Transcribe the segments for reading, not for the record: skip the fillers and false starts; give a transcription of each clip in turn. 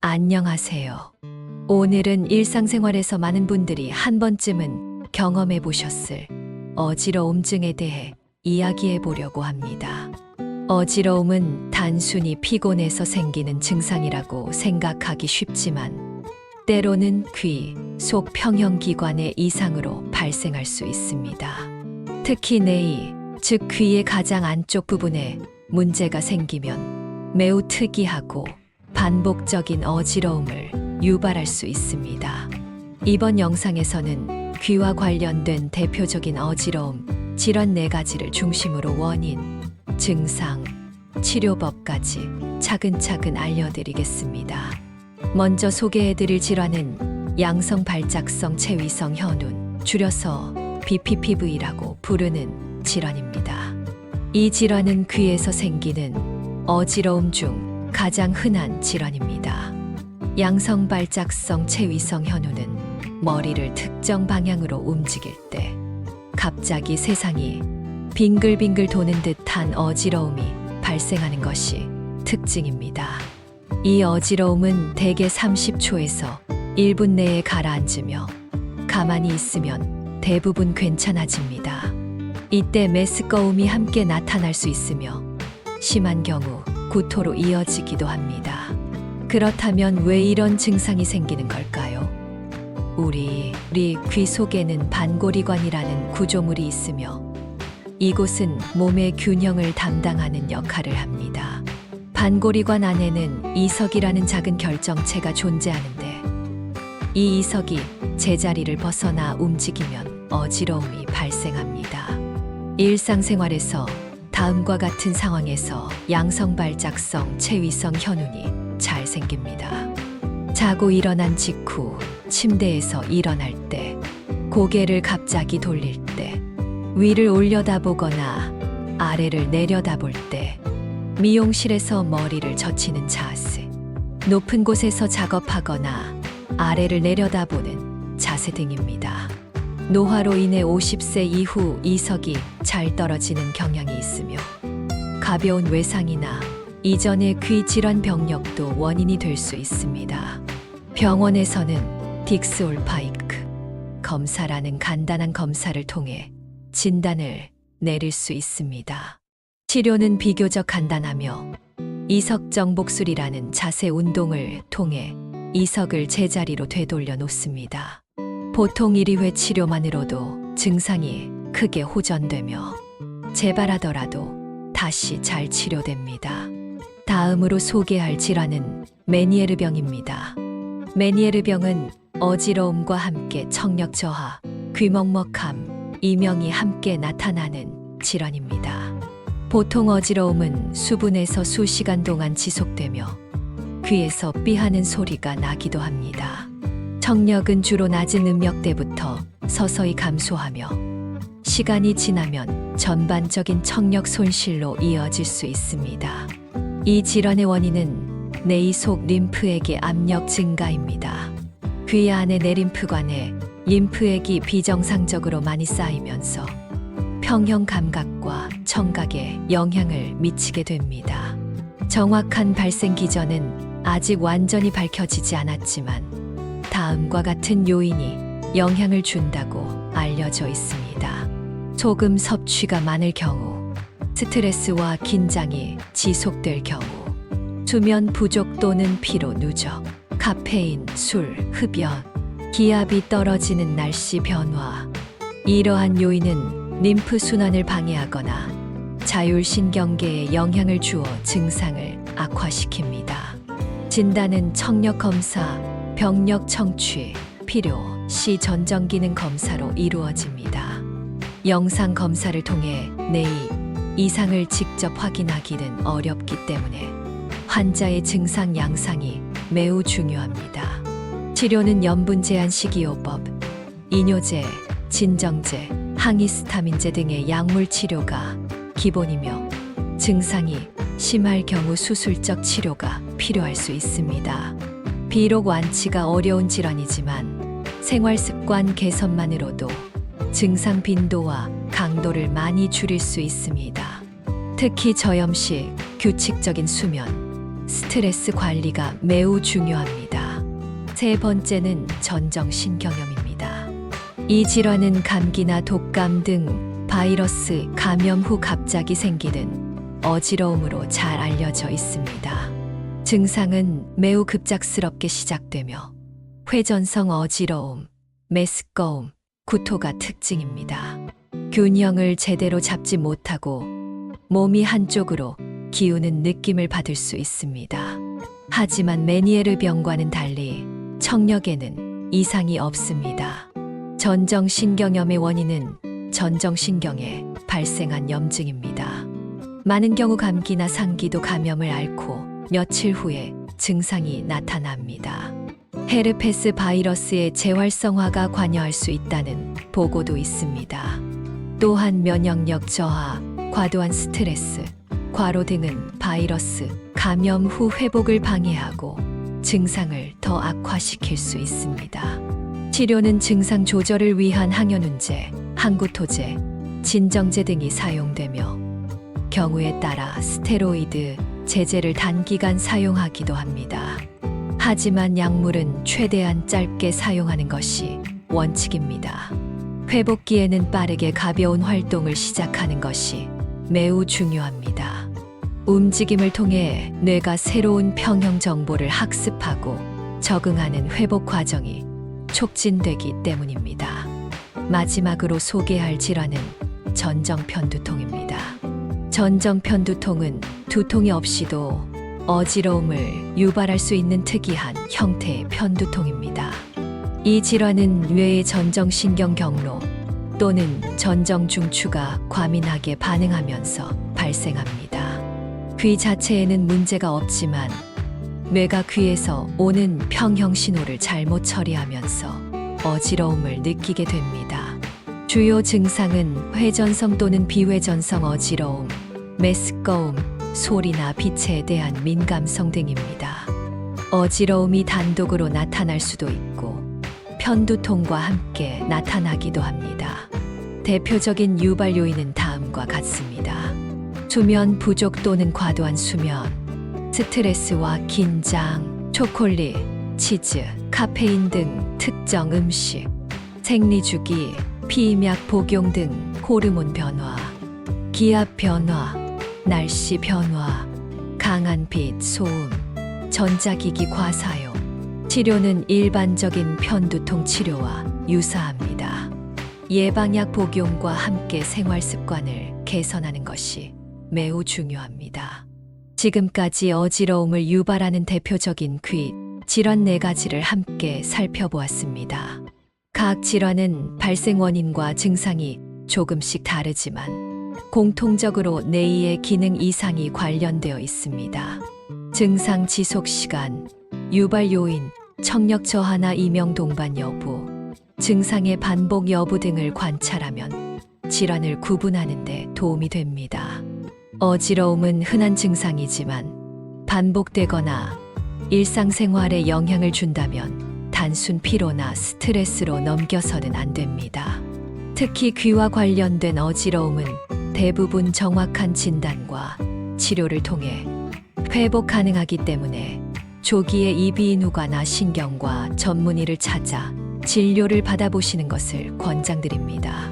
안녕하세요. 오늘은 일상생활에서 많은 분들이 한 번쯤은 경험해 보셨을 어지러움증에 대해 이야기해 보려고 합니다. 어지러움은 단순히 피곤해서 생기는 증상이라고 생각하기 쉽지만 때로는 귀, 속 평형기관의 이상으로 발생할 수 있습니다. 특히 내이, 즉 귀의 가장 안쪽 부분에 문제가 생기면 매우 특이하고 반복적인 어지러움을 유발할 수 있습니다. 이번 영상에서는 귀와 관련된 대표적인 어지러움, 질환 4가지를 중심으로 원인, 증상, 치료법까지 차근차근 알려드리겠습니다. 먼저 소개해드릴 질환은 양성발작성 체위성 현운, 줄여서 BPPV라고 부르는 질환입니다. 이 질환은 귀에서 생기는 어지러움 중 가장 흔한 질환입니다. 양성발작성 체위성 현우는 머리를 특정 방향으로 움직일 때 갑자기 세상이 빙글빙글 도는 듯한 어지러움이 발생하는 것이 특징입니다. 이 어지러움은 대개 30초에서 1분 내에 가라앉으며 가만히 있으면 대부분 괜찮아집니다. 이때 메스꺼움이 함께 나타날 수 있으며 심한 경우 구토로 이어지기도 합니다. 그렇다면 왜 이런 증상이 생기는 걸까요? 우리 귀 속에는 반고리관이라는 구조물이 있으며 이곳은 몸의 균형을 담당하는 역할을 합니다. 반고리관 안에는 이석이라는 작은 결정체가 존재하는데 이 이석이 제자리를 벗어나 움직이면 어지러움이 발생합니다. 일상생활에서 다음과 같은 상황에서 양성발작성 체위성 현운이 잘 생깁니다. 자고 일어난 직후 침대에서 일어날 때, 고개를 갑자기 돌릴 때, 위를 올려다보거나 아래를 내려다볼 때, 미용실에서 머리를 젖히는 자세, 높은 곳에서 작업하거나 아래를 내려다보는 자세 등입니다. 노화로 인해 50세 이후 이석이 잘 떨어지는 경향이 있으며 가벼운 외상이나 이전의 귀 질환 병력도 원인이 될 수 있습니다. 병원에서는 딕스올파이크 검사라는 간단한 검사를 통해 진단을 내릴 수 있습니다. 치료는 비교적 간단하며 이석 정복술이라는 자세 운동을 통해 이석을 제자리로 되돌려 놓습니다. 보통 1~2회 치료만으로도 증상이 크게 호전되며 재발하더라도 다시 잘 치료됩니다. 다음으로 소개할 질환은 메니에르병입니다. 메니에르병은 어지러움과 함께 청력 저하, 귀먹먹함, 이명이 함께 나타나는 질환입니다. 보통 어지러움은 수분에서 수시간 동안 지속되며 귀에서 삐하는 소리가 나기도 합니다. 청력은 주로 낮은 음역대부터 서서히 감소하며 시간이 지나면 전반적인 청력 손실로 이어질 수 있습니다. 이 질환의 원인은 내이 속 림프액의 압력 증가입니다. 귀 안의 내림프관에 림프액이 비정상적으로 많이 쌓이면서 평형 감각과 청각에 영향을 미치게 됩니다. 정확한 발생 기전은 아직 완전히 밝혀지지 않았지만 다음과 같은 요인이 영향을 준다고 알려져 있습니다. 소금 섭취가 많을 경우, 스트레스와 긴장이 지속될 경우, 수면 부족 또는 피로 누적, 카페인, 술, 흡연, 기압이 떨어지는 날씨 변화. 이러한 요인은 림프 순환을 방해하거나 자율신경계에 영향을 주어 증상을 악화시킵니다. 진단은 청력 검사, 병력 청취, 필요 시 전정기능 검사로 이루어집니다. 영상 검사를 통해 내이 이상을 직접 확인하기는 어렵기 때문에 환자의 증상 양상이 매우 중요합니다. 치료는 염분 제한 식이요법, 이뇨제, 진정제, 항히스타민제 등의 약물 치료가 기본이며 증상이 심할 경우 수술적 치료가 필요할 수 있습니다. 비록 완치가 어려운 질환이지만 생활습관 개선만으로도 증상 빈도와 강도를 많이 줄일 수 있습니다. 특히 저염식, 규칙적인 수면, 스트레스 관리가 매우 중요합니다. 세 번째는 전정신경염입니다. 이 질환은 감기나 독감 등 바이러스 감염 후 갑자기 생기는 어지러움으로 잘 알려져 있습니다. 증상은 매우 급작스럽게 시작되며 회전성 어지러움, 메스꺼움, 구토가 특징입니다. 균형을 제대로 잡지 못하고 몸이 한쪽으로 기우는 느낌을 받을 수 있습니다. 하지만 메니에르 병과는 달리 청력에는 이상이 없습니다. 전정신경염의 원인은 전정신경에 발생한 염증입니다. 많은 경우 감기나 상기도 감염을 앓고 며칠 후에 증상이 나타납니다. 헤르페스 바이러스의 재활성화가 관여할 수 있다는 보고도 있습니다. 또한 면역력 저하, 과도한 스트레스, 과로 등은 바이러스 감염 후 회복을 방해하고 증상을 더 악화시킬 수 있습니다. 치료는 증상 조절을 위한 항연운제, 항구토제, 진정제 등이 사용되며 경우에 따라 스테로이드, 제제를 단기간 사용하기도 합니다. 하지만 약물은 최대한 짧게 사용하는 것이 원칙입니다. 회복기에는 빠르게 가벼운 활동을 시작하는 것이 매우 중요합니다. 움직임을 통해 뇌가 새로운 평형 정보를 학습하고 적응하는 회복 과정이 촉진되기 때문입니다. 마지막으로 소개할 질환은 전정편두통입니다. 전정편두통은 두통이 없이도 어지러움을 유발할 수 있는 특이한 형태의 편두통입니다. 이 질환은 뇌의 전정신경 경로 또는 전정중추가 과민하게 반응하면서 발생합니다. 귀 자체에는 문제가 없지만 뇌가 귀에서 오는 평형 신호를 잘못 처리하면서 어지러움을 느끼게 됩니다. 주요 증상은 회전성 또는 비회전성 어지러움, 메스꺼움, 소리나 빛에 대한 민감성 등입니다. 어지러움이 단독으로 나타날 수도 있고 편두통과 함께 나타나기도 합니다. 대표적인 유발 요인은 다음과 같습니다. 수면 부족 또는 과도한 수면, 스트레스와 긴장, 초콜릿, 치즈, 카페인 등 특정 음식, 생리주기, 피임약 복용 등 호르몬 변화, 기압 변화, 날씨 변화, 강한 빛, 소음, 전자기기 과사용. 치료는 일반적인 편두통 치료와 유사합니다. 예방약 복용과 함께 생활 습관을 개선하는 것이 매우 중요합니다. 지금까지 어지러움을 유발하는 대표적인 귀 질환 4가지를 함께 살펴보았습니다. 각 질환은 발생 원인과 증상이 조금씩 다르지만 공통적으로 뇌의 기능 이상이 관련되어 있습니다. 증상 지속 시간, 유발 요인, 청력 저하나 이명 동반 여부, 증상의 반복 여부 등을 관찰하면 질환을 구분하는 데 도움이 됩니다. 어지러움은 흔한 증상이지만 반복되거나 일상생활에 영향을 준다면 단순 피로나 스트레스로 넘겨서는 안 됩니다. 특히 귀와 관련된 어지러움은 대부분 정확한 진단과 치료를 통해 회복 가능하기 때문에 조기에 이비인후과나 신경과 전문의를 찾아 진료를 받아보시는 것을 권장드립니다.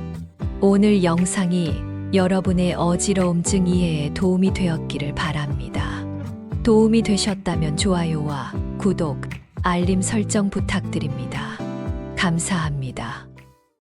오늘 영상이 여러분의 어지러움증 이해에 도움이 되었기를 바랍니다. 도움이 되셨다면 좋아요와 구독, 알림 설정 부탁드립니다. 감사합니다.